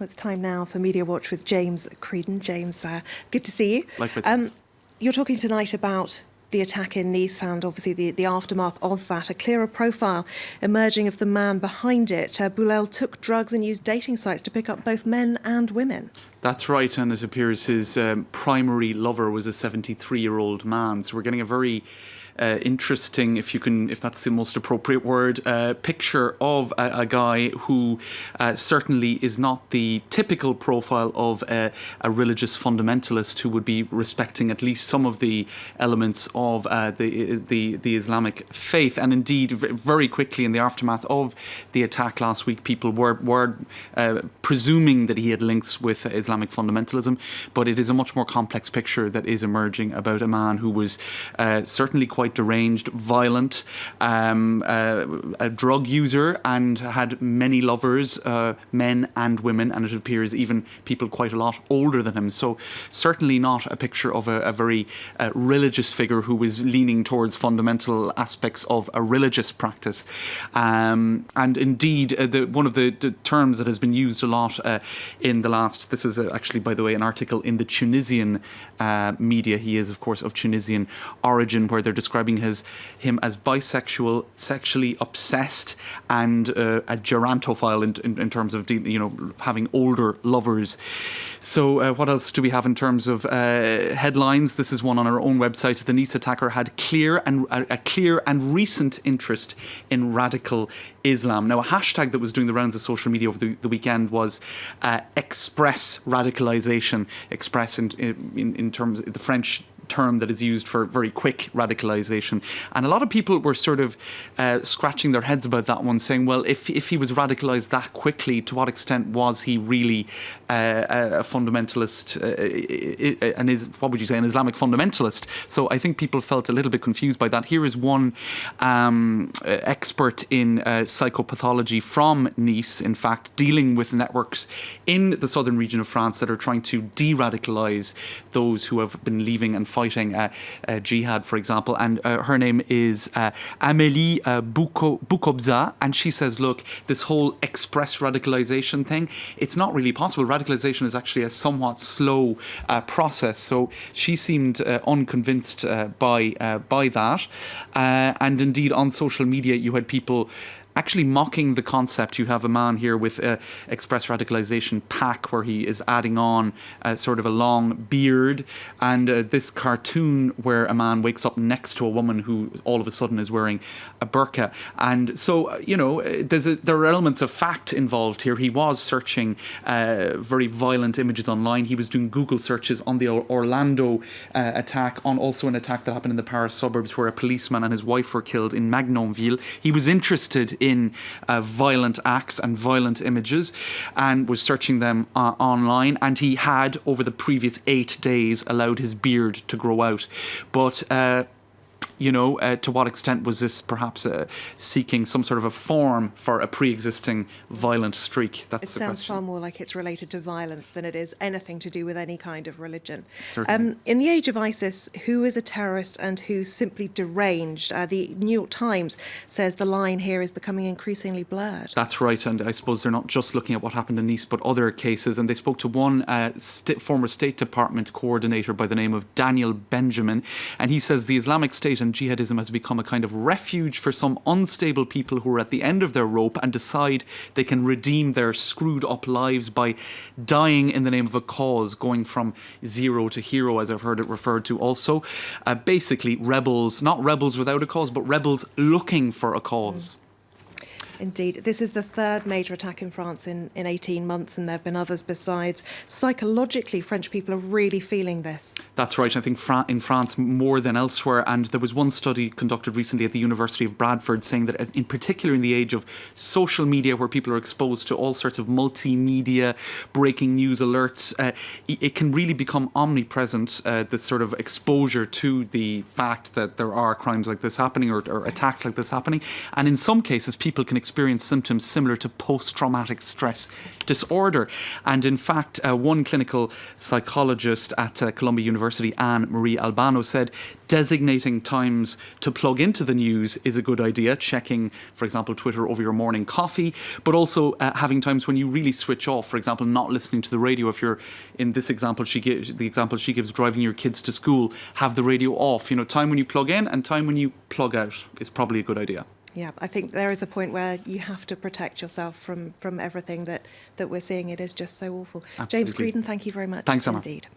Well, it's time now for Media Watch with James Creedon. James, good to see you. Likewise. You're talking tonight about the attack in Nice and obviously the aftermath of that, a clearer profile emerging of the man behind it. Bouhlel took drugs and used dating sites to pick up both men and women. That's right, and it appears his primary lover was a 73-year-old man. So we're getting a very interesting, if that's the most appropriate word, picture of a guy who certainly is not the typical profile of a religious fundamentalist who would be respecting at least some of the elements of the Islamic faith. And indeed, very quickly in the aftermath of the attack last week, people were presuming that he had links with Islamic fundamentalism, but it is a much more complex picture that is emerging about a man who was certainly quite deranged, violent, a drug user, and had many lovers, men and women, and it appears even people quite a lot older than him. So certainly not a picture of a very religious figure who was leaning towards fundamental aspects of a religious practice. And indeed, one of the terms that has been used a lot in the last, this is actually, by the way, an article in the Tunisian media. He is, of course, of Tunisian origin, where they're describing him as bisexual, sexually obsessed, and a gerontophile in terms of having older lovers. So what else do we have in terms of headlines? This is one on our own website. The Nice attacker had a clear and recent interest in radical Islam. Now, a hashtag that was doing the rounds of social media over the weekend was express radicalisation. Express in terms of the French term that is used for very quick radicalisation. And a lot of people were sort of scratching their heads about that one, saying, well, if he was radicalised that quickly, to what extent was he really a fundamentalist, what would you say, an Islamic fundamentalist? So I think people felt a little bit confused by that. Here is one expert in psychopathology from Nice, in fact, dealing with networks in the southern region of France that are trying to de-radicalise those who have been leaving and fighting jihad, for example. And her name is Amélie Boukobza, and she says, look, this whole express radicalisation thing, it's not really possible. Radicalisation is actually a somewhat slow process. So she seemed unconvinced by that. And indeed, on social media, you had people actually mocking the concept. You have a man here with express radicalisation pack, where he is adding on sort of a long beard, and this cartoon where a man wakes up next to a woman who all of a sudden is wearing a burqa. And so, there are elements of fact involved here. He was searching very violent images online. He was doing Google searches on the Orlando attack, on also an attack that happened in the Paris suburbs where a policeman and his wife were killed in Magnonville. He was interested in violent acts and violent images and was searching them online, and he had over the previous 8 days allowed his beard to grow out. But to what extent was this perhaps seeking some sort of a form for a pre-existing violent streak? That's the question. It sounds far more like it's related to violence than it is anything to do with any kind of religion. Certainly. In the age of ISIS, who is a terrorist and who's simply deranged? The New York Times says the line here is becoming increasingly blurred. That's right, and I suppose they're not just looking at what happened in Nice, but other cases. And they spoke to one former State Department coordinator by the name of Daniel Benjamin, and he says the Islamic State and jihadism has become a kind of refuge for some unstable people who are at the end of their rope and decide they can redeem their screwed up lives by dying in the name of a cause, going from zero to hero, as I've heard it referred to also. Basically rebels, not rebels without a cause, but rebels looking for a cause. Indeed. This is the third major attack in France in 18 months, and there have been others besides. Psychologically, French people are really feeling this. That's right. I think in France more than elsewhere. And there was one study conducted recently at the University of Bradford saying that in particular in the age of social media, where people are exposed to all sorts of multimedia, breaking news alerts, it can really become omnipresent, this sort of exposure to the fact that there are crimes like this happening or attacks like this happening. And in some cases, people can experience experience symptoms similar to post-traumatic stress disorder. And in fact, one clinical psychologist at Columbia University, Anne Marie Albano, said designating times to plug into the news is a good idea, checking, for example, Twitter over your morning coffee, but also having times when you really switch off, for example, not listening to the radio. If you're, in this example, the example she gives, driving your kids to school, have the radio off. Time when you plug in and time when you plug out is probably a good idea. Yeah, I think there is a point where you have to protect yourself from everything that we're seeing. It is just so awful. Absolutely. James Creedon, thank you very much. Thanks, Emma. Indeed.